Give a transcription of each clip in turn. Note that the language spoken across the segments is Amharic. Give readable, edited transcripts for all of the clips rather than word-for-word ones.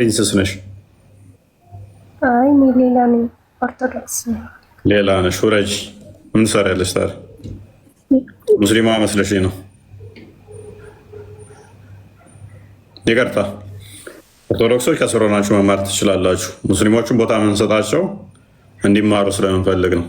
ፕሪንስስ ነሽ? አይ እኔ ሌላ ነኝ፣ ኦርቶዶክስ ነኝ። ሌላ ነሽ? ውረጅ። ምን ትሰሪያለሽ ታዲያ? ሙስሊማ መስለሽ ነው? ይቅርታ፣ ኦርቶዶክሶች ከስር ሆናችሁ መማር ትችላላችሁ። ሙስሊሞቹን ቦታ የምንሰጣቸው እንዲማሩ ስለምንፈልግ ነው።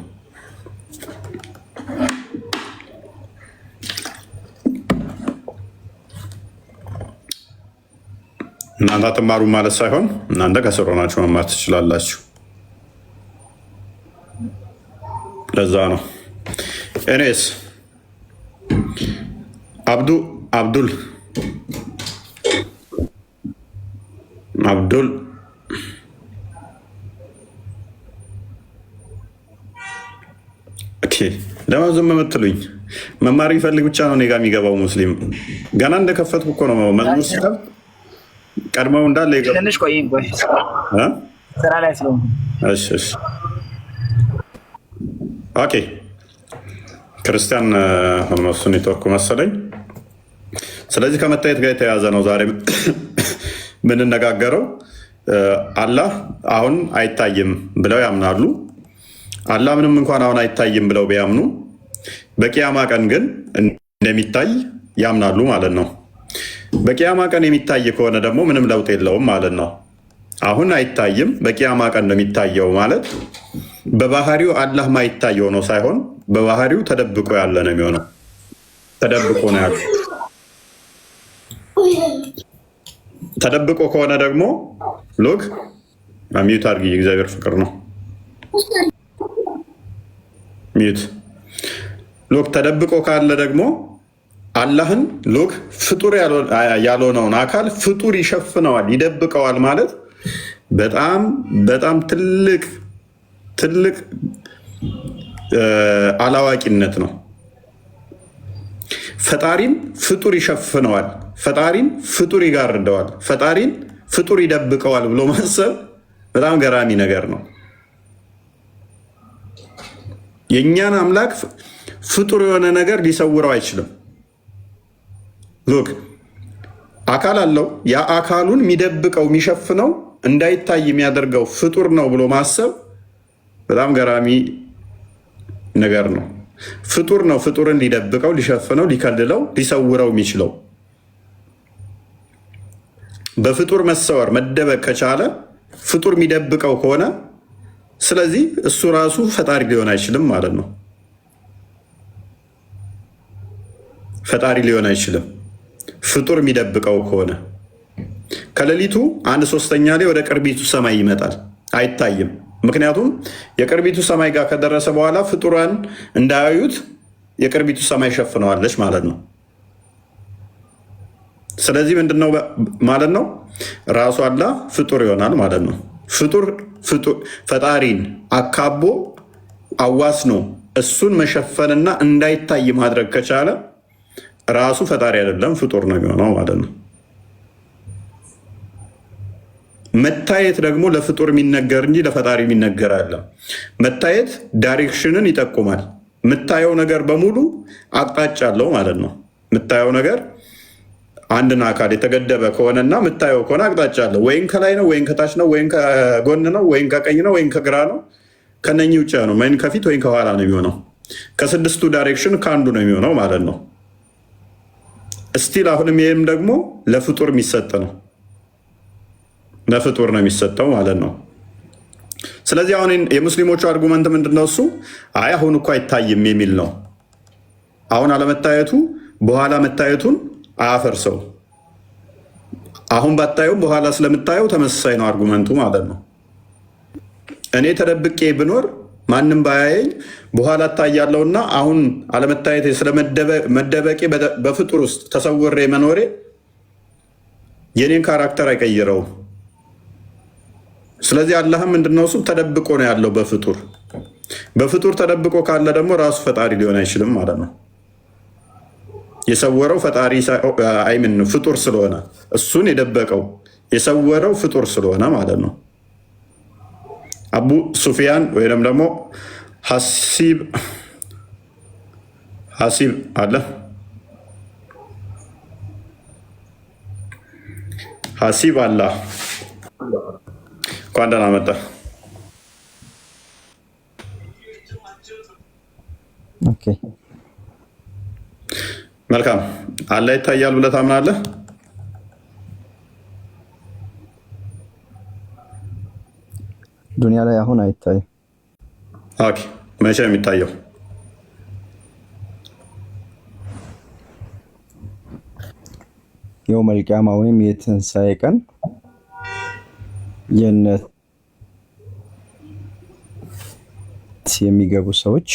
እናንተ አትማሩ ማለት ሳይሆን እናንተ ከስር ሆናችሁ መማር ትችላላችሁ። ለዛ ነው። ኤኔስ አብዱል ለምን ዝም የምትሉኝ? መማር የሚፈልግ ብቻ ነው እኔ ጋ የሚገባው። ሙስሊም ገና እንደከፈትኩ እኮ ነው መዝሙር ሲከፍት ቀድመው እንዳለ ትንሽ ቆይ ስራ ላይ ስለሆነ። እሺ ኦኬ። ክርስቲያን ሆኖ እሱ ኔትወርኩ መሰለኝ። ስለዚህ ከመታየት ጋር የተያያዘ ነው ዛሬ የምንነጋገረው። አላህ አሁን አይታይም ብለው ያምናሉ። አላህ ምንም እንኳን አሁን አይታይም ብለው ቢያምኑ በቂያማ ቀን ግን እንደሚታይ ያምናሉ ማለት ነው። በቂያማ ቀን የሚታይ ከሆነ ደግሞ ምንም ለውጥ የለውም ማለት ነው። አሁን አይታይም፣ በቂያማ ቀን ነው የሚታየው ማለት በባህሪው አላህ ማይታየው ነው ሳይሆን በባህሪው ተደብቆ ያለ ነው የሚሆነው። ተደብቆ ነው ያለ። ተደብቆ ከሆነ ደግሞ ሎክ ሚዩት አድርጊ። እግዚአብሔር ፍቅር ነው። ሚዩት ሎክ። ተደብቆ ካለ ደግሞ አላህን ሎክ ፍጡር ያልሆነውን አካል ፍጡር ይሸፍነዋል፣ ይደብቀዋል ማለት በጣም በጣም ትልቅ አላዋቂነት ነው። ፈጣሪን ፍጡር ይሸፍነዋል፣ ፈጣሪን ፍጡር ይጋርደዋል፣ ፈጣሪን ፍጡር ይደብቀዋል ብሎ ማሰብ በጣም ገራሚ ነገር ነው። የእኛን አምላክ ፍጡር የሆነ ነገር ሊሰውረው አይችልም። ሎክ አካል አለው። ያ አካሉን የሚደብቀው የሚሸፍነው እንዳይታይ የሚያደርገው ፍጡር ነው ብሎ ማሰብ በጣም ገራሚ ነገር ነው። ፍጡር ነው ፍጡርን ሊደብቀው፣ ሊሸፍነው፣ ሊከልለው፣ ሊሰውረው የሚችለው። በፍጡር መሰወር መደበቅ ከቻለ ፍጡር የሚደብቀው ከሆነ ስለዚህ እሱ ራሱ ፈጣሪ ሊሆን አይችልም ማለት ነው። ፈጣሪ ሊሆን አይችልም ፍጡር የሚደብቀው ከሆነ። ከሌሊቱ 1/3 ላይ ወደ ቅርቢቱ ሰማይ ይመጣል፣ አይታይም። ምክንያቱም የቅርቢቱ ሰማይ ጋር ከደረሰ በኋላ ፍጡራን እንዳያዩት የቅርቢቱ ሰማይ ሸፍነዋለች ማለት ነው። ስለዚህ ምንድነው ማለት ነው? ራሱ አላህ ፍጡር ይሆናል ማለት ነው። ፍጡር ፈጣሪን አካቦ አዋስኖ እሱን መሸፈንና እንዳይታይ ማድረግ ከቻለ ራሱ ፈጣሪ አይደለም ፍጡር ነው የሚሆነው ማለት ነው። መታየት ደግሞ ለፍጡር የሚነገር እንጂ ለፈጣሪ የሚነገር አለ። መታየት ዳይሬክሽንን ይጠቁማል። የምታየው ነገር በሙሉ አቅጣጫ አለው ማለት ነው። የምታየው ነገር አንድን አካል የተገደበ ከሆነና የምታየው ከሆነ አቅጣጫ አለው። ወይም ከላይ ነው፣ ወይም ከታች ነው፣ ወይም ከጎን ነው፣ ወይም ከቀኝ ነው፣ ወይም ከግራ ነው። ከነኚህ ውጭ ነው። ወይም ከፊት ወይም ከኋላ ነው የሚሆነው። ከ6ቱ ዳይሬክሽን ከአንዱ ነው የሚሆነው ማለት ነው። እስቲል አሁንም ይህም ደግሞ ለፍጡር የሚሰጥ ነው። ለፍጡር ነው የሚሰጠው ማለት ነው። ስለዚህ አሁን የሙስሊሞቹ አርጉመንት ምንድነው? እሱ አይ አሁን እኮ አይታይም የሚል ነው። አሁን አለመታየቱ በኋላ መታየቱን አያፈርሰው። አሁን ባታየው በኋላ ስለምታየው ተመሳሳይ ነው አርጉመንቱ ማለት ነው። እኔ ተደብቄ ብኖር ማንም ባያየኝ በኋላ እታያለሁና አሁን አለመታየት ስለመደበቄ በፍጡር ውስጥ ተሰውሬ መኖሬ የኔን ካራክተር አይቀይረውም። ስለዚህ አላህም ምንድነው? እሱ ተደብቆ ነው ያለው በፍጡር። በፍጡር ተደብቆ ካለ ደግሞ ራሱ ፈጣሪ ሊሆን አይችልም ማለት ነው። የሰወረው ፈጣሪ አይምን ፍጡር ስለሆነ እሱን የደበቀው የሰወረው ፍጡር ስለሆነ ማለት ነው። አቡ ሱፊያን ወይም ደግሞ ሐሲብ አለ ሐሲብ አላህ እንኳን ደህና መጣ። ኦኬ መልካም። አላህ ይታያል ብለህ ታምናለህ? ዱንያ ላይ አሁን አይታይም። ኦኬ መቼ ነው የሚታየው? የውመል ቂያማ ወይም የትንሣኤ ቀን ጀነት የሚገቡ ሰዎች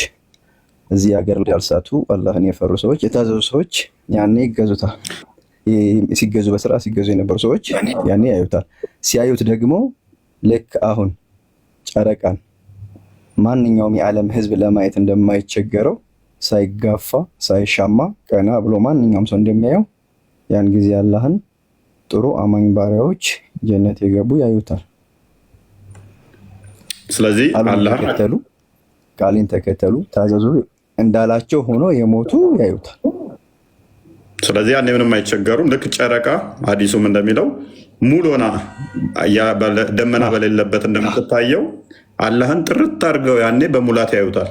እዚህ ሀገር ያልሳቱ አላህን የፈሩ ሰዎች የታዘዙ ሰዎች ያኔ ይገዙታል። ሲገዙ በስራ ሲገዙ የነበሩ ሰዎች ያኔ ያዩታል። ሲያዩት ደግሞ ልክ አሁን ጨረቃን ማንኛውም የዓለም ሕዝብ ለማየት እንደማይቸገረው ሳይጋፋ ሳይሻማ ቀና ብሎ ማንኛውም ሰው እንደሚያየው ያን ጊዜ አላህን ጥሩ አማኝ ባሪያዎች ጀነት የገቡ ያዩታል። ስለዚህ አላህን ተከተሉ፣ ቃሌን ተከተሉ፣ ታዘዙ እንዳላቸው ሆኖ የሞቱ ያዩታል። ስለዚህ ያኔ ምንም አይቸገሩም። ልክ ጨረቃ ሐዲሱም እንደሚለው ሙሉ ሆና ደመና በሌለበት እንደምትታየው አላህን ጥርት አድርገው ያኔ በሙላት ያዩታል።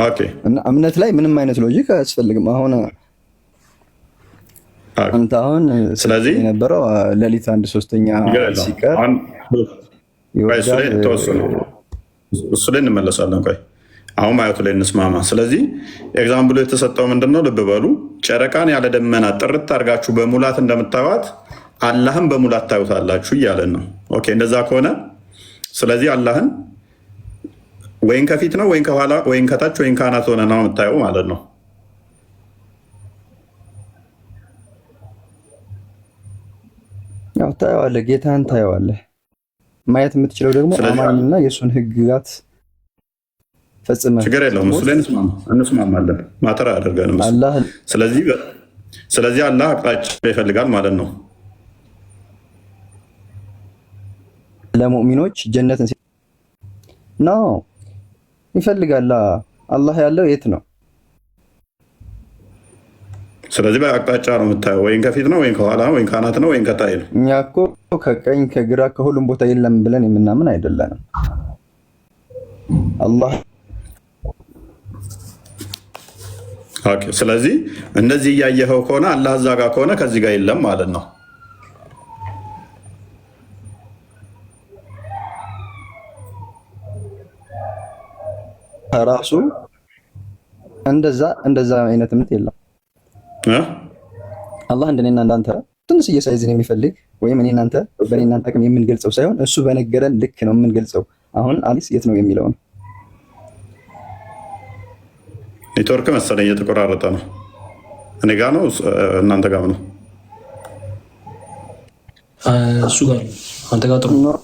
ኦኬ። እና እምነት ላይ ምንም አይነት ሎጂክ አያስፈልግም። አሁን አንተ አሁን ስለዚህ የነበረው ሌሊት 1/3 ሲቀር እሱ ላይ እንመለሳለን። ቆይ አሁን ማየቱ ላይ እንስማማ። ስለዚህ ኤግዛምፕሉ የተሰጠው ምንድነው? ልብ በሉ። ጨረቃን ያለ ደመና ጥርት አድርጋችሁ በሙላት እንደምታዩት አላህን በሙላት ታዩታላችሁ እያለን ነው። ኦኬ እንደዛ ከሆነ ስለዚህ አላህን ወይን ከፊት ነው ወይን ከኋላ ወይን ከታች ወይን ከአናት ሆነ ነው የምታየው ማለት ነው። ያው ታየዋለህ፣ ጌታን ታየዋለህ። ማየት የምትችለው ደግሞ አማኝና የእሱን ህግጋት ፈጽመህ። ችግር የለውም። እሱ ላይ እንስማማለን። ማተር አያደርገንም። ስለዚህ አላህ አቅጣጫ ይፈልጋል ማለት ነው ለሙእሚኖች ጀነትን ነው ይፈልጋል። አላህ ያለው የት ነው? ስለዚህ በአቅጣጫ ነው የምታየው። ወይን ከፊት ነው ወይን ከኋላ ወይን ከአናት ነው ወይን ከታይ ነው። እኛ እኮ ከቀኝ ከግራ ከሁሉም ቦታ የለም ብለን የምናምን አይደለንም። አላህ ኦኬ። ስለዚህ እንደዚህ እያየኸው ከሆነ አላህ እዛ ጋር ከሆነ ከዚህ ጋር የለም ማለት ነው። ራሱ እንደዛ አይነት እምነት የለም። አላህ እንደኔና እንዳንተ ትንሽዬ ሳይዝን የሚፈልግ ወይም እኔ እናንተ በእኔ እናንተ አቅም የምንገልጸው ሳይሆን እሱ በነገረን ልክ ነው የምንገልጸው። አሁን አሊስ የት ነው የሚለው ነው። ኔትወርክ መሰለኝ እየተቆራረጠ ነው። እኔ ጋ ነው እናንተ ጋር ነው? እሱ ጋር ነው። አንተ ጋር ጥሩ ነው።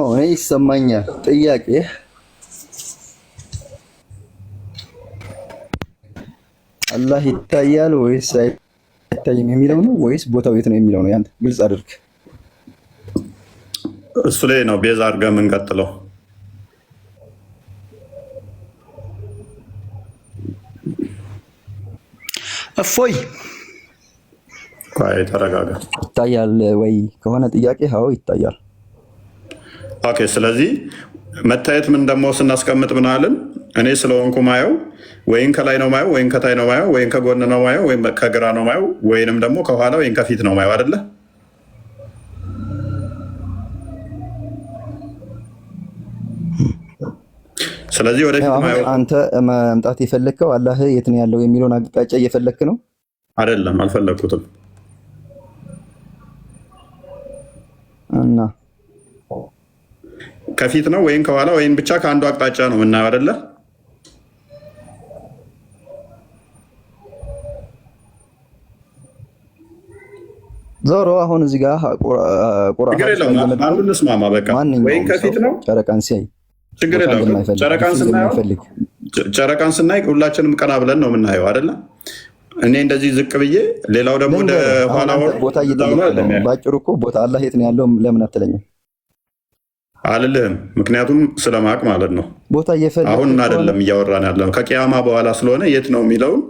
እኔ ይሰማኛል። ጥያቄ አላህ ይታያል ወይስ አይታይም የሚለው ነው ወይስ ቦታው የት ነው የሚለው ነው? ያንተ ግልጽ አድርግ። እሱ ላይ ነው ቤዛ አድርገህ የምንቀጥለው። እፎይ ቆይ ተረጋጋ። ይታያል ወይ ከሆነ ጥያቄ አዎ ይታያል። ኦኬ። ስለዚህ መታየት ምን ደግሞ ስናስቀምጥ ምናልን እኔ ስለሆንኩ ማየው ወይም ከላይ ነው ማየው ወይም ከታይ ነው ማየው ወይም ከጎን ነው ማየው ወይም ከግራ ነው ማየው ወይንም ደግሞ ከኋላ ወይም ከፊት ነው ማየው አይደለ? ስለዚህ ወደፊት ማየው አንተ መምጣት የፈለግከው አላህ የት ነው ያለው የሚለውን አቅጣጫ እየፈለግክ ነው አይደለም? አልፈለግኩትም። እና ከፊት ነው ወይም ከኋላ ወይም ብቻ ከአንዱ አቅጣጫ ነው የምናየው አይደለ? ዞሮ አሁን እዚህ ጋር አንዱ እንስማማ። በቃ ወይም ከፊት ነው ጨረቃን ሲያይ ችግር የለውም። ጨረቃን ስናይ ሁላችንም ቀና ብለን ነው የምናየው አይደለ? እኔ እንደዚህ ዝቅ ብዬ ሌላው ደግሞ ወደ ኋላ ቦታ እየጠየቀ ነው። ባጭሩ እኮ ቦታ አላህ የት ነው ያለው ለምን አትለኝም? አልልህም፣ ምክንያቱም ስለማቅ ማለት ነው። ቦታ እየፈለግህ አሁን አይደለም እያወራን ያለ ነው፣ ከቂያማ በኋላ ስለሆነ የት ነው የሚለውን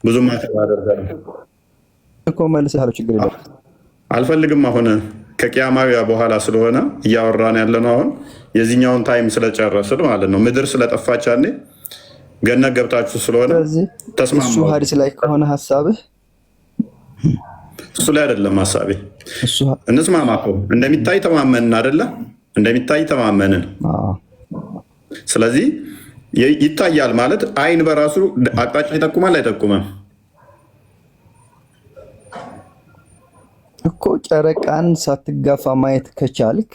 ብዙም አደርጋለሁ እኮ መልስሃለሁ፣ ችግር የለም። አልፈልግም። አሁን ከቂያማ በኋላ ስለሆነ እያወራን ያለ ነው። አሁን የዚህኛውን ታይም ስለጨረስን ማለት ነው። ምድር ስለጠፋች ያኔ ገነት ገብታችሁ ስለሆነ ተስማማ። እሱ ሀዲስ ላይ ከሆነ ሀሳብህ እሱ ላይ አይደለም ሀሳቤ። እንስማማ እኮ እንደሚታይ ተማመንን አይደለ? እንደሚታይ ተማመንን። ስለዚህ ይታያል ማለት አይን በራሱ አቅጣጫ ይጠቁማል አይጠቁምም እኮ። ጨረቃን ሳትጋፋ ማየት ከቻልክ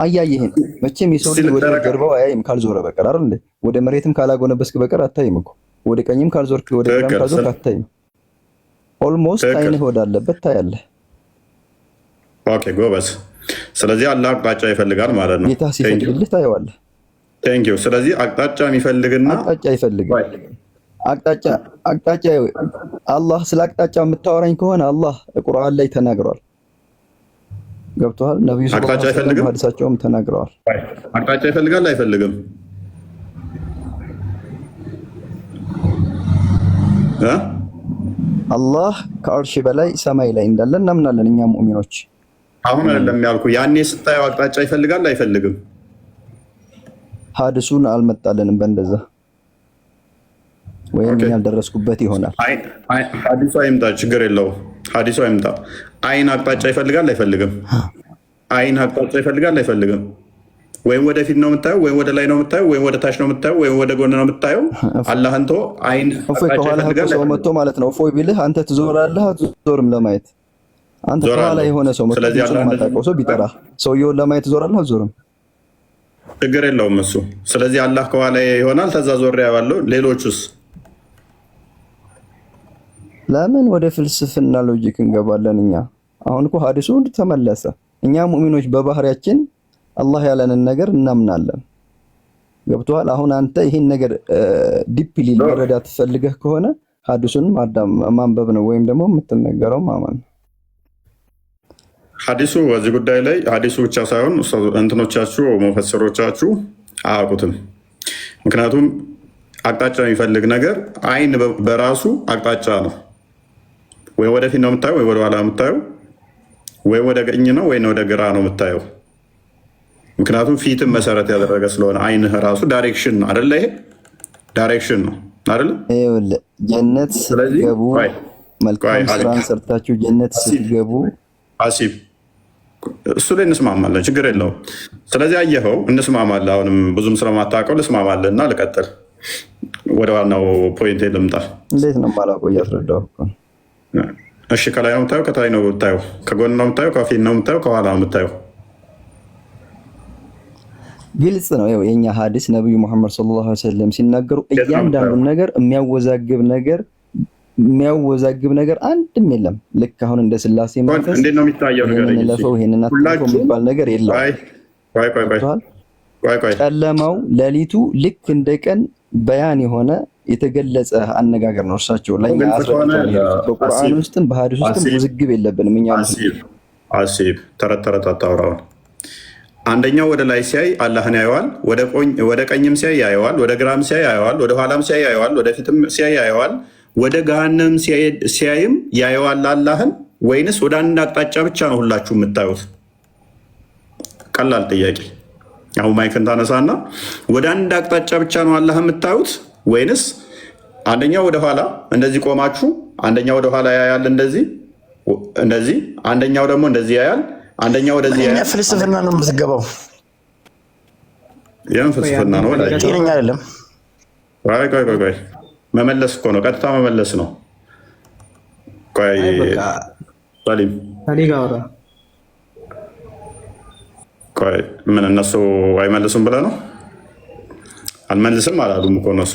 አያየህን። መቼም የሰው ልጅ ወደ ጀርባው አያይም ካልዞረ በቀር አይደል እንዴ? ወደ መሬትም ካላጎነበስክ በቀር አታይም እኮ። ወደ ቀኝም ካልዞርክ ወደ ግራም ካልዞርክ አታይም። ኦልሞስት አይንህ ወዳለበት ታያለህ። ኦኬ ጎበዝ። ስለዚህ አላህ አቅጣጫ ይፈልጋል ማለት ነው። ጌታ ሲፈልግልህ ታየዋለህ። ቴንክ ዩ። ስለዚህ አቅጣጫ የሚፈልግና አቅጣጫ ይፈልጋል። አቅጣጫ አላህ ስለ አቅጣጫ የምታወራኝ ከሆነ አላህ ቁርአን ላይ ተናግሯል። ገብቶሃል? ነብዩ ሰለላሁ ዐለይሂ ወሰለም ሐዲሳቸውም ተናግረዋል። አቅጣጫ ይፈልጋል አይፈልግም? አላህ ከአርሽ በላይ ሰማይ ላይ እንዳለ እናምናለን እኛ ሙእሚኖች። አሁን አይደለም ያልኩ፣ ያኔ ስታየው አቅጣጫ ይፈልጋል አይፈልግም? ሐዲሱን አልመጣልንም በእንደዛ ወይም ያልደረስኩበት ይሆናል። ሐዲሱ አይምጣ፣ ችግር የለው። ሐዲሱ አይምጣ። አይን አቅጣጫ ይፈልጋል አይፈልግም? አይን አቅጣጫ ይፈልጋል አይፈልግም? ወይም ወደፊት ነው የምታየው፣ ወይም ወደ ላይ ነው የምታየው፣ ወይም ወደ ታች ነው የምታየው፣ ወይም ወደ ጎን ነው የምታየው። አላህን ተወው። አይን አቅጣጫ ይፈልጋል። ሰው መጥቶ ማለት ነው እፎይ ቢልህ አንተ ትዞራለህ አትዞርም ለማየት። አንተ ከኋላ የሆነ ሰው መጥቶ የማታውቀው ሰው ቢጠራህ ሰውየውን ለማየት ትዞራለህ አትዞርም? ችግር የለውም እሱ። ስለዚህ አላህ ከኋላ ይሆናል፣ ተዛ ዞር ያለው። ሌሎቹስ ለምን ወደ ፍልስፍና ሎጂክ እንገባለን? እኛ አሁን እኮ ሐዲሱ ተመለሰ። እኛ ሙእሚኖች በባህሪያችን አላህ ያለንን ነገር እናምናለን። ገብቶሃል? አሁን አንተ ይሄን ነገር ዲፕሊ መረዳት ፈልገህ ከሆነ ሐዲሱን ማንበብ ነው ወይም ደግሞ የምትነገረው ማመን። ሐዲሱ በዚህ ጉዳይ ላይ ሐዲሱ ብቻ ሳይሆን እንትኖቻችሁ ሙፈሰሮቻችሁ አያውቁትም። ምክንያቱም አቅጣጫ የሚፈልግ ነገር አይን በራሱ አቅጣጫ ነው። ወይ ወደፊት ነው የምታየው፣ ወይ ወደ ኋላ የምታየው፣ ወይ ወደ ቀኝ ነው ወይ ወደ ግራ ነው የምታየው። ምክንያቱም ፊትን መሰረት ያደረገ ስለሆነ አይንህ ራሱ ዳይሬክሽን ነው አይደለ? ይሄ ዳይሬክሽን ነው አይደለ? ይኸውልህ ጀነት ስትገቡ መልካም ስራን ሰርታችሁ ጀነት ስትገቡ አሲብ እሱ ላይ እንስማማለን፣ ችግር የለውም። ስለዚህ አየኸው እንስማማለን። አሁንም ብዙም ስለማታውቀው ልስማማለን እና ልቀጥል። ወደ ዋናው ፖይንት ልምጣ። እንዴት ነው የማላውቀው? እያስረዳሁ እኮ። እሺ ከላይ ነው የምታየው፣ ከታይ ነው የምታየው፣ ከጎን ነው የምታየው፣ ከፊት ነው የምታየው፣ ከኋላ ነው የምታየው? ግልጽ ነው። ያው የኛ ሐዲስ ነብዩ መሐመድ ሰለላሁ ዐለይሂ ወሰለም ሲናገሩ እያንዳንዱን ነገር የሚያወዛግብ ነገር አንድም የለም። ልክ አሁን እንደ ስላሴ መንፈስ እንዴት ነው የሚታየው ነገር ይሄንን አትልፎ የሚባል ነገር የለም። ጨለማው ሌሊቱ ልክ እንደ ቀን በያን የሆነ የተገለጸ አነጋገር ነው። እርሳቸው ላይ በቁርአን ውስጥም በሐዲስ ውስጥም ውዝግብ የለብንም። እኛ አሲብ ተረት ተረት አታውራውን። አንደኛው ወደ ላይ ሲያይ አላህን ያየዋል፣ ወደ ቀኝም ሲያይ ያየዋል፣ ወደ ግራም ሲያይ ያየዋል፣ ወደ ኋላም ሲያይ ያየዋል፣ ወደ ፊትም ሲያይ ያየዋል፣ ወደ ገሃነም ሲያይም ያየዋል አላህን። ወይንስ ወደ አንድ አቅጣጫ ብቻ ነው ሁላችሁ የምታዩት? ቀላል ጥያቄ። አሁን ማይክን ታነሳና ወደ አንድ አቅጣጫ ብቻ ነው አላህ የምታዩት? ወይንስ አንደኛው ወደ ኋላ እንደዚህ ቆማችሁ፣ አንደኛው ወደ ኋላ ያያል እንደዚህ፣ አንደኛው ደግሞ እንደዚህ ያያል፣ አንደኛው ወደዚህ ያያል። ፍልስፍና ነው የምትገባው። የምን ፍልስፍና ነው? ጤነኛ አይደለም። ቆይ መመለስ እኮ ነው፣ ቀጥታ መመለስ ነው። ቆይ ሰሊም ቆይ ምን እነሱ አይመልሱም ብለህ ነው? አልመልስም አላሉም እኮ እነሱ።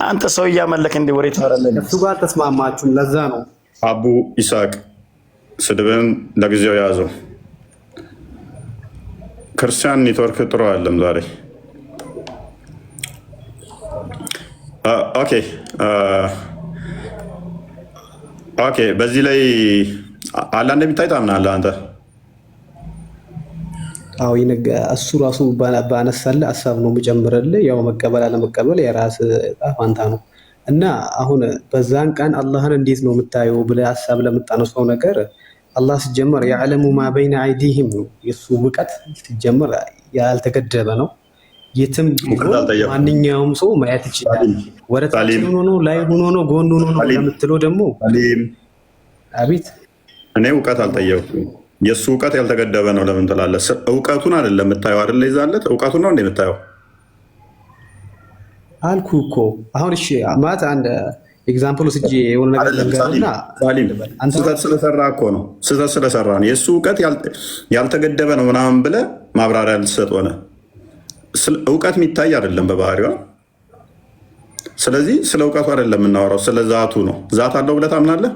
አንተ ሰው እያመለክ እንደ ወሬ ታወራለህ። እሱ ጋር ተስማማችሁም፣ ለዛ ነው። አቡ ኢስሐቅ ስድብን ለጊዜው ያዘው። ክርስቲያን ኔትወርክ ጥሩ አይደለም ዛሬ። ኦኬ በዚህ ላይ አላህ እንደሚታይ ታምናለህ አንተ? አዎ እሱ ራሱ ባነሳልህ ሀሳብ ነው የምጨምርልህ። ያው መቀበል አለመቀበል የራስ ዕጣ ፈንታ ነው። እና አሁን በዛን ቀን አላህን እንዴት ነው የምታየው ብለህ ሀሳብ ለምታነሳው ነገር አላህ ሲጀመር ያዕለሙ ማ በይነ አይዲህም ነው። የእሱ እውቀት ሲጀመር ያልተገደበ ነው። የትም ማንኛውም ሰው ማየት ይችላል። ወረታችን ሆኖ ላይ ሆኖ ጎን ሆኖ ለምትለው ደግሞ አቤት እኔ እውቀት አልጠየኩም። የእሱ እውቀት ያልተገደበ ነው ለምን ትላለህ? እውቀቱን አይደለም የምታየው አይደለ? ይዛለት እውቀቱን ነው እንደ የምታየው አልኩ እኮ አሁን። እሺ ማለት አንድ ኤግዛምፕል ወስጄ የሆነ ነገር ልንገርና ስህተት ስለሰራ እኮ ነው። ስህተት ስለሰራ ነው። የእሱ እውቀት ያልተገደበ ነው ምናምን ብለህ ማብራሪያ ልትሰጥ ሆነ። እውቀት የሚታይ አይደለም በባህሪዋ። ስለዚህ ስለ እውቀቱ አይደለም የምናወራው፣ ስለ ዛቱ ነው። ዛት አለው ብለህ ታምናለህ?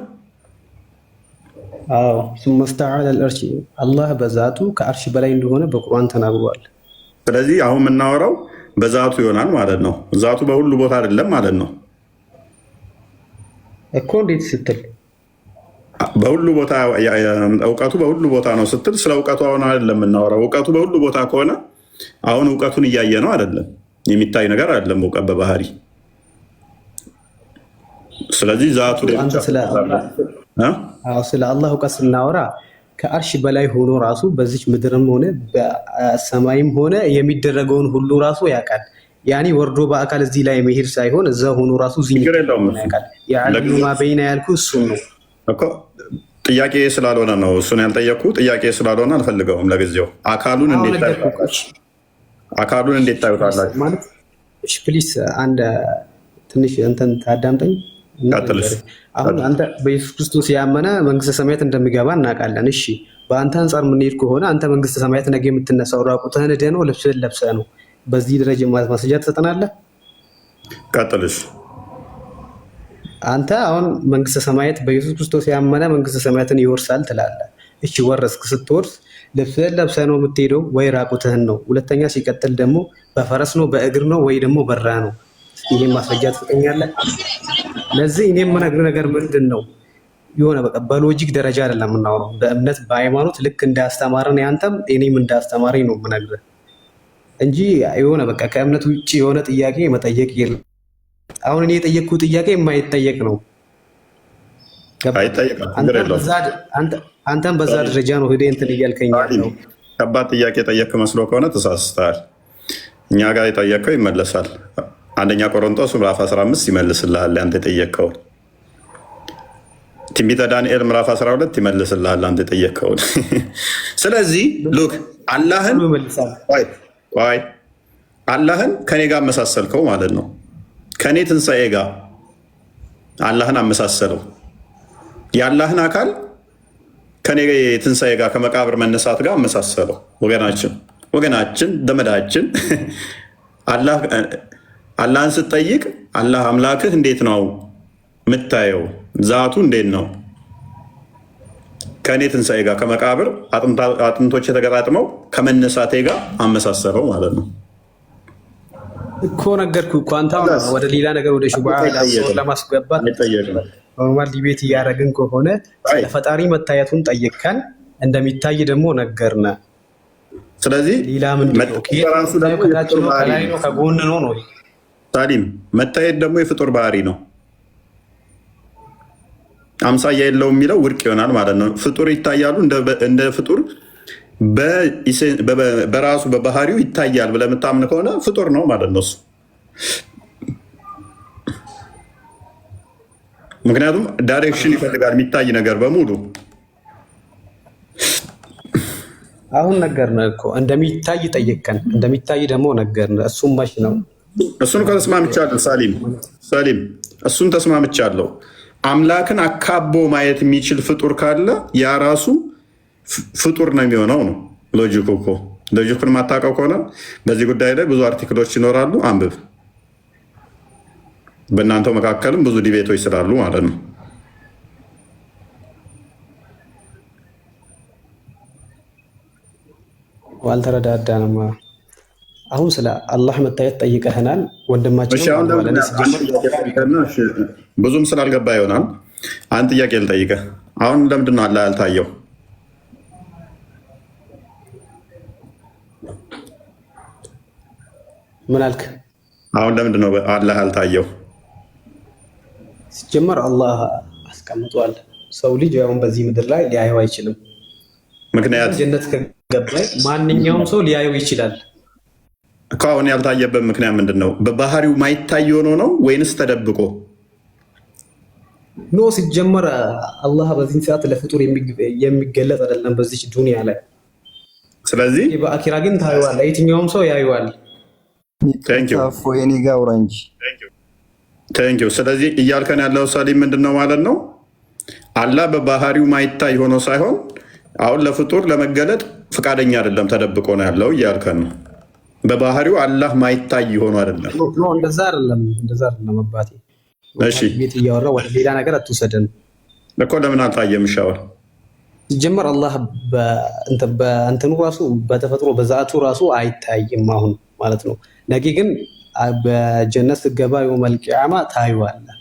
አዎ ثم استعال الارش አላህ በዛቱ ከአርሽ በላይ እንደሆነ በቁርአን ተናግሯል። ስለዚህ አሁን የምናወራው በዛቱ ይሆናል ማለት ነው። ዛቱ በሁሉ ቦታ አይደለም ማለት ነው እኮ። እንዴት ስትል በሁሉ ቦታ እውቀቱ በሁሉ ቦታ ነው ስትል ስለ እውቀቱ አሁን አይደለም የምናወራው። እውቀቱ በሁሉ ቦታ ከሆነ አሁን እውቀቱን እያየ ነው አይደለም፣ የሚታይ ነገር አይደለም እውቀት በባህሪ። ስለዚህ ዛቱ ስለ አላህ እውቀት ስናወራ ከአርሽ በላይ ሆኖ ራሱ በዚች ምድርም ሆነ በሰማይም ሆነ የሚደረገውን ሁሉ ራሱ ያውቃል። ያኔ ወርዶ በአካል እዚህ ላይ መሄድ ሳይሆን እዛ ሆኖ ራሱ እዚህ ያውቃል። የዓለሙ ማ በይነ ያልኩ እሱን ነው እኮ። ጥያቄ ስላልሆነ ነው እሱን ያልጠየቅኩ። ጥያቄ ስላልሆነ አልፈልገውም ለጊዜው። አካሉን እንዴት ታዩታላችሁ? ማለት እሺ ፕሊስ አንድ ትንሽ እንትን ታዳምጠኝ። አሁን አንተ በኢየሱስ ክርስቶስ ያመነ መንግስተ ሰማያት እንደሚገባ እናውቃለን። እሺ በአንተ አንጻር የምንሄድ ከሆነ አንተ መንግስተ ሰማያት ነገ የምትነሳው ራቁትህን ሄደህ ነው ልብስህን ለብሰህ ነው? በዚህ ደረጃ ማለት ማስረጃ ትሰጠናለህ? ቀጥልሽ። አንተ አሁን መንግስተ ሰማያት በኢየሱስ ክርስቶስ ያመነ መንግስተ ሰማያትን ይወርሳል ትላለህ። እሺ ወረስክ። ስትወርስ ልብስህን ለብሰህ ነው የምትሄደው ወይ ራቁትህን ነው? ሁለተኛ ሲቀጥል ደግሞ በፈረስ ነው በእግር ነው ወይ ደግሞ በራ ነው? ይሄን ማስረጃ ትሰጠኛለህ? ለዚህ እኔ የምነግርህ ነገር ምንድን ነው፣ የሆነ በቃ በሎጂክ ደረጃ አይደለም የምናወራው፣ በእምነት በሃይማኖት ልክ እንዳስተማረን ያንተም እኔም እንዳስተማረኝ ነው የምነግርህ እንጂ የሆነ በቃ ከእምነት ውጭ የሆነ ጥያቄ መጠየቅ የለም። አሁን እኔ የጠየቅኩህ ጥያቄ የማይጠየቅ ነው። አንተም በዛ ደረጃ ነው ሄደህ እንትን እያልከኝ ያለው። ከባድ ጥያቄ ጠየቅ መስሎ ከሆነ ተሳስተሃል። እኛ ጋር የጠየቀው ይመለሳል። አንደኛ ቆሮንቶስ ምዕራፍ 15 ይመልስልሃል አንተ የጠየቀውን። ትንቢተ ዳንኤል ምዕራፍ 12 ይመልስልሃል አንተ የጠየቀውን። ስለዚህ ሉክ አላህን ከኔ ጋር አመሳሰልከው ማለት ነው። ከኔ ትንሣኤ ጋር አላህን አመሳሰለው። የአላህን አካል ከኔ ትንሣኤ ጋር ከመቃብር መነሳት ጋር አመሳሰለው። ወገናችን ዘመዳችን አላህን ስትጠይቅ አላህ አምላክህ እንዴት ነው የምታየው? ዛቱ እንዴት ነው? ከእኔ ትንሣኤ ጋር ከመቃብር አጥንቶች የተገጣጥመው ከመነሳቴ ጋር አመሳሰለው ማለት ነው እኮ። ነገርኩህ እኮ አንተ ወደ ሌላ ነገር ወደ ሹባ ለማስገባት ኖርማል ዲቤት እያደረግን ከሆነ ለፈጣሪ መታየቱን ጠይቀን እንደሚታይ ደግሞ ነገርነ። ስለዚህ ሌላ ምንድን ነው? ከላይ ነው ከጎን ነው ነው ሳሊም መታየት ደግሞ የፍጡር ባህሪ ነው። አምሳያ የለውም የሚለው ውድቅ ይሆናል ማለት ነው። ፍጡር ይታያሉ እንደ ፍጡር በራሱ በባህሪው ይታያል ብለህ የምታምን ከሆነ ፍጡር ነው ማለት ነው እሱ። ምክንያቱም ዳይሬክሽን ይፈልጋል የሚታይ ነገር በሙሉ። አሁን ነገርነህ እኮ እንደሚታይ ጠየቅከን፣ እንደሚታይ ደግሞ ነገርነህ። እሱም መች ነው? እሱን ተስማምቻለሁ ሳሊም፣ እሱን ተስማምቻለሁ። አምላክን አካቦ ማየት የሚችል ፍጡር ካለ ያ ራሱ ፍጡር ነው የሚሆነው ነው ሎጂኩ እኮ። ሎጂኩን የማታውቀው ከሆነ በዚህ ጉዳይ ላይ ብዙ አርቲክሎች ይኖራሉ፣ አንብብ። በእናንተው መካከልም ብዙ ዲቤቶች ስላሉ ማለት ነው። አልተረዳዳንም። አሁን ስለ አላህ መታየት ጠይቀህናል ወንድማችን። ብዙም ስላልገባ ይሆናል አንድ ጥያቄ ልጠይቀህ። አሁን ለምንድን ነው አላህ ያልታየው? ምን አልክ? አሁን ለምንድን ነው አላህ ያልታየው? ሲጀመር አላህ አስቀምጧል። ሰው ልጅ አሁን በዚህ ምድር ላይ ሊያየው አይችልም። ምክንያት ጀነት ከገባ ማንኛውም ሰው ሊያየው ይችላል እኮ። አሁን ያልታየበት ምክንያት ምንድን ነው? በባህሪው ማይታይ ሆኖ ነው ወይንስ ተደብቆ? ኖ ሲጀመር አላህ በዚህ ሰዓት ለፍጡር የሚገለጥ አይደለም በዚህ ዱንያ ላይ። ስለዚህ በአኪራ ግን ታየዋለህ፣ የትኛውም ሰው ያየዋል። የኔ ጋር አውራ እንጂ ቴንኪው። ስለዚህ እያልከን ያለው ሰሊም ምንድን ነው ማለት ነው? አላህ በባህሪው ማይታይ ሆኖ ሳይሆን አሁን ለፍጡር ለመገለጥ ፈቃደኛ አይደለም፣ ተደብቆ ነው ያለው እያልከን ነው። በባህሪው አላህ ማይታይ ሆኖ አይደለም። እንደዛ አይደለም አባቴ። እሺ ቤት እያወራ ወደ ሌላ ነገር አትውሰደን እኮ። ለምን አልታየም? ሻወር ሲጀመር አላህ በእንትኑ ራሱ በተፈጥሮ በዛቱ ራሱ አይታይም አሁን ማለት ነው። ነገ ግን በጀነት ስትገባ የውመል ቂያማ ታየዋለህ።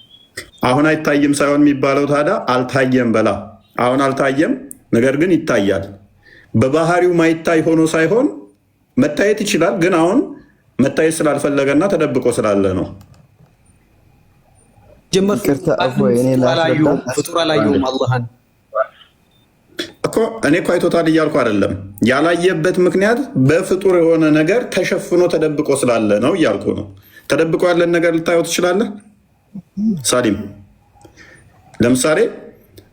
አሁን አይታይም ሳይሆን የሚባለው ታዲያ አልታየም በላ። አሁን አልታየም፣ ነገር ግን ይታያል። በባህሪው ማይታይ ሆኖ ሳይሆን መታየት ይችላል፣ ግን አሁን መታየት ስላልፈለገና ተደብቆ ስላለ ነው። ፍጡር አላየውም አላህን እኮ። እኔ እኮ አይቶታል እያልኩ አይደለም። ያላየበት ምክንያት በፍጡር የሆነ ነገር ተሸፍኖ ተደብቆ ስላለ ነው እያልኩ ነው። ተደብቆ ያለን ነገር ልታየው ትችላለህ ሳሊም። ለምሳሌ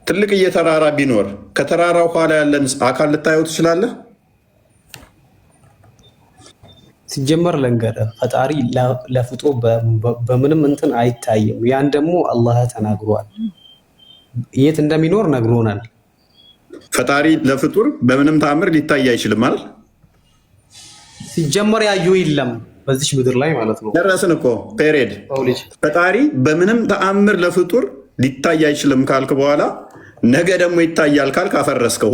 ትልቅ እየተራራ ቢኖር ከተራራው ኋላ ያለን አካል ልታየው ትችላለህ? ሲጀመር ለንገርህ ፈጣሪ ለፍጡር በምንም እንትን አይታይም። ያን ደግሞ አላህ ተናግሯል። የት እንደሚኖር ነግሮናል። ፈጣሪ ለፍጡር በምንም ተአምር ሊታይ አይችልም ማለት ሲጀመር ያዩ የለም በዚች ምድር ላይ ማለት ነው። ደረስን እኮ ፔሬድ። ፈጣሪ በምንም ተአምር ለፍጡር ሊታይ አይችልም ካልክ በኋላ ነገ ደግሞ ይታያል ካልክ አፈረስከው።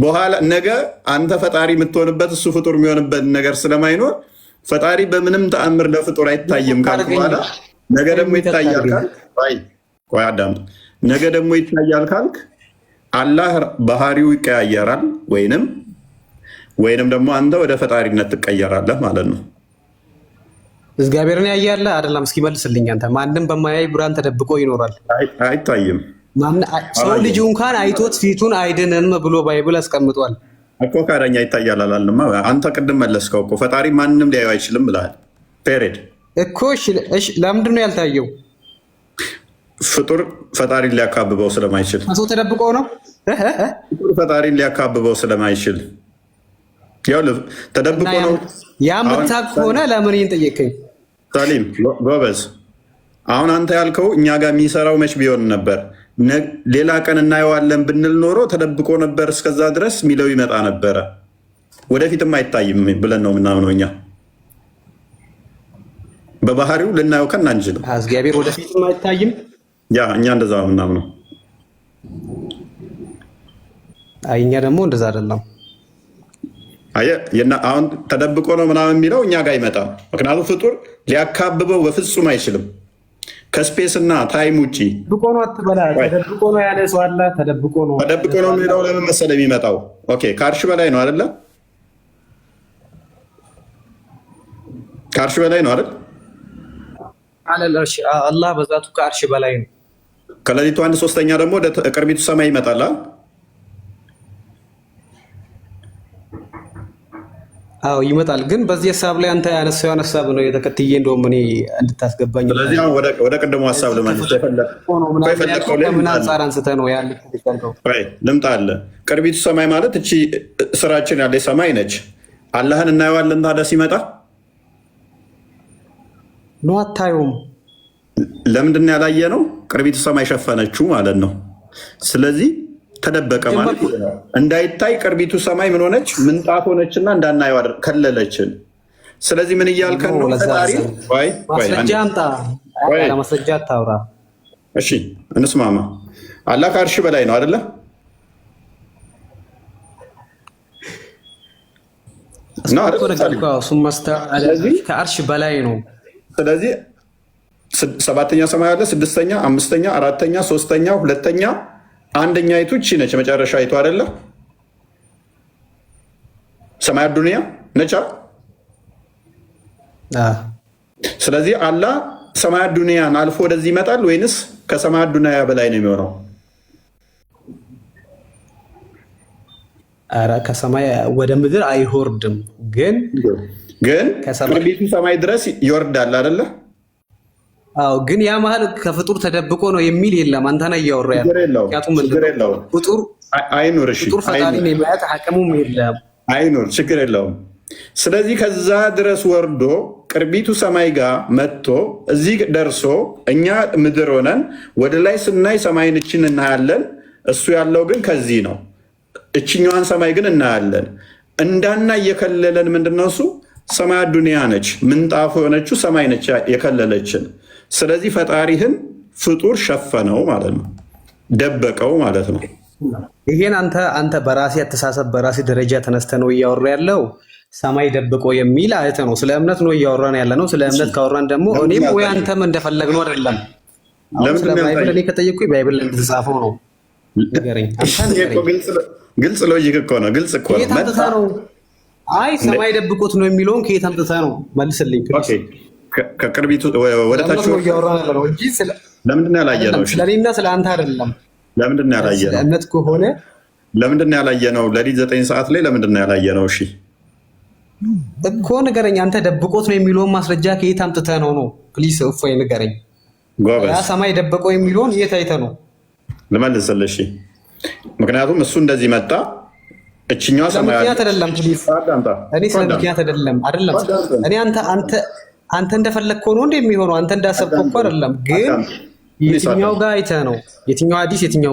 በኋላ ነገ አንተ ፈጣሪ የምትሆንበት እሱ ፍጡር የሚሆንበት ነገር ስለማይኖር ፈጣሪ በምንም ተአምር ለፍጡር አይታይም ካልክ በኋላ ነገ ደግሞ ይታያል ካልክ ነገ ደግሞ ይታያል ካልክ አላህ ባህሪው ይቀያየራል፣ ወይንም ደግሞ አንተ ወደ ፈጣሪነት ትቀየራለህ ማለት ነው። እግዚአብሔርን ያያለ አይደለም? እስኪ መልስልኝ አንተ። ማንም በማያይ ብርሃን ተደብቆ ይኖራል? አይታይም። ሰው ልጅ እንኳን አይቶት ፊቱን አይድንም ብሎ ባይብል አስቀምጧል እኮ። ካዳኛ ይታያል አላልንማ? አንተ ቅድም መለስከው እኮ ፈጣሪ ማንም ሊያዩ አይችልም ብለሃል። ፔሬድ እኮ። እሺ ለምንድን ነው ያልታየው? ፍጡር ፈጣሪን ሊያካብበው ስለማይችል። ሰው ተደብቆ ነው ፍጡር ፈጣሪን ሊያካብበው ስለማይችል ተደብቆ ነው። ያ ምታቅ ከሆነ ለምን ይህን ጠየቀኝ? ሳሊም ጎበዝ። አሁን አንተ ያልከው እኛ ጋር የሚሰራው መች ቢሆን ነበር? ሌላ ቀን እናየዋለን ብንል ኖሮ ተደብቆ ነበር እስከዛ ድረስ ሚለው ይመጣ ነበረ። ወደፊትም አይታይም ብለን ነው የምናምነው እኛ። በባህሪው ልናየው ከና አንችልም። እግዚአብሔር ወደፊትም አይታይም። ያ እኛ እንደዛ ነው የምናምነው። እኛ ደግሞ እንደዛ አይደለም። አሁን ተደብቆ ነው ምናምን የሚለው እኛ ጋር አይመጣም። ምክንያቱም ፍጡር ሊያካብበው በፍጹም አይችልም። ከስፔስ እና ታይም ውጭ ተደብቆ ነው አትበላ። ተደብቆ ነው ያለ ሰው አለ። ተደብቆ ነው የሚለው ለምን መሰለህ የሚመጣው? ኦኬ ከአርሽ በላይ ነው አይደለ? ከአርሽ በላይ ነው አይደል? አላህ በዛቱ ከአርሽ በላይ ነው። ከሌሊቱ 1/3 ደግሞ ወደ ቅርቢቱ ሰማይ ይመጣል። አዎ ይመጣል። ግን በዚህ ሀሳብ ላይ አንተ ያነሳውን ሀሳብ ነው የተከትዬ እንደውም እኔ እንድታስገባኝ። ስለዚህ ወደ ቅድሞ ሀሳብ ልመልስ። ምን አንጻር አንስተህ ነው ያለ? ልምጣ አለ። ቅርቢቱ ሰማይ ማለት እቺ ስራችን ያለ ሰማይ ነች። አላህን እናየዋለን ታዲያ ሲመጣ ነው? አታየውም። ለምንድን ነው ያላየ ነው? ቅርቢቱ ሰማይ ሸፈነችው ማለት ነው። ስለዚህ ተደበቀ ማለት እንዳይታይ ቅርቢቱ ሰማይ ምን ሆነች? ምንጣፍ ሆነችና እንዳናየው ከለለችን። ስለዚህ ምን እያልከን ነው? ፈጣሪ ማስረጃ አምጣ። ማስረጃ አታውራ። እሺ እንስማማ። አላህ ከአርሽ በላይ ነው አይደለ? ከአርሽ በላይ ነው። ስለዚህ 7ኛ ሰማይ አለ፣ 6ኛ፣ 5ኛ፣ 4ኛ፣ 3ኛ፣ 2ኛ፣ 1ኛ ይቱ እቺ ነች መጨረሻ ይቱ አይደለ? ሰማያት ዱንያ ነቻ። ስለዚህ አላህ ሰማያት ዱንያን አልፎ ወደዚህ ይመጣል ወይንስ ከሰማያት ዱንያ በላይ ነው የሚሆነው? ኧረ ከሰማይ ወደ ምድር አይወርድም፣ ግን ቅርቢቱ ሰማይ ድረስ ይወርዳል አይደለ? አዎ፣ ግን ያ መሀል ከፍጡር ተደብቆ ነው የሚል የለም። አንተ ነህ እያወራህ ያለው። ፍጡር አይኑር፣ እሺ፣ ፍጡር ፈጣሪ ነው የሚያት አቅሙም የለም። አይኑር፣ ችግር የለውም። ስለዚህ ከዛ ድረስ ወርዶ ቅርቢቱ ሰማይ ጋር መጥቶ እዚህ ደርሶ እኛ ምድር ሆነን ወደ ላይ ስናይ ሰማይን እችን እናያለን። እሱ ያለው ግን ከዚህ ነው። እችኛዋን ሰማይ ግን እናያለን። እንዳና እየከለለን ምንድነው እሱ ሰማያት ዱንያ ነች፣ ምንጣፉ የሆነችው ሰማይ ነች የከለለችን። ስለዚህ ፈጣሪህን ፍጡር ሸፈነው ማለት ነው፣ ደበቀው ማለት ነው። ይሄን አንተ በራሴ አተሳሰብ በራሴ ደረጃ ተነስተ ነው እያወራ ያለው። ሰማይ ደብቆ የሚል አይተ ነው። ስለ እምነት ነው እያወራን ያለ ነው። ስለ እምነት ካወራን ደግሞ እኔም ወይ አንተም እንደፈለግ ነው አይደለም። ስለ ባይብል እኔ ከጠየቅኩኝ ባይብል እንደተጻፈው ነው ንገረኝ። ግልጽ ሎጂክ እኮ ነው። ግልጽ እኮ ነው። አይ ሰማይ ደብቆት ነው የሚለውን ከየት አምጥተህ ነው? መልስልኝ። ከቅርቢቱ ወደ ታች ነው እያወራን ያለ ነው እንጂ ለምንድን ነው ያላየነው? ስለ እኔና ስለ አንተ አይደለም። ለምንድን ነው ያላየነው? ስለ እምነት ከሆነ ለምንድን ነው ያላየነው? ሌሊት 9 ሰዓት ላይ ለምንድን ነው ያላየነው? እሺ እኮ ንገረኝ። አንተ ደብቆት ነው የሚለውን ማስረጃ ከየት አምጥተህ ነው? ፕሊስ እፎይ ንገረኝ። ያ ሰማይ ደብቆ የሚለውን የት አይተህ ነው? ልመልስልህ። እሺ ምክንያቱም እሱ እንደዚህ መጣ። እችኛዋ ሰማይ ምክንያት አይደለም። ፕሊስ እኔ ስለ ምክንያት አይደለም እኔ አንተ እንደፈለግከው ነው እንደሚሆነው አንተ እንዳሰብከው እኮ አይደለም። ግን የትኛው ጋር አይተህ ነው? የትኛው ሐዲስ የትኛው